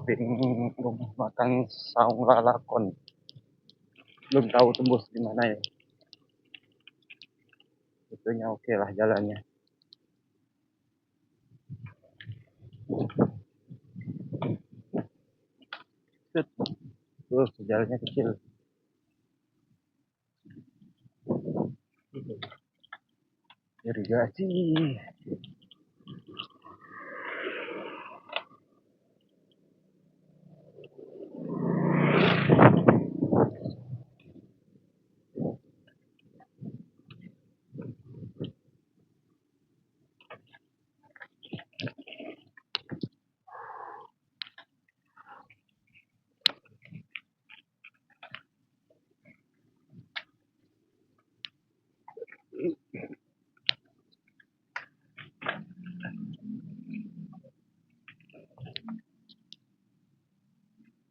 samping rumah makan Saung Lalakon. Belum tahu tembus di mana ya. Sebetulnya oke lah jalannya. Tuh, jalannya kecil. Irigasi.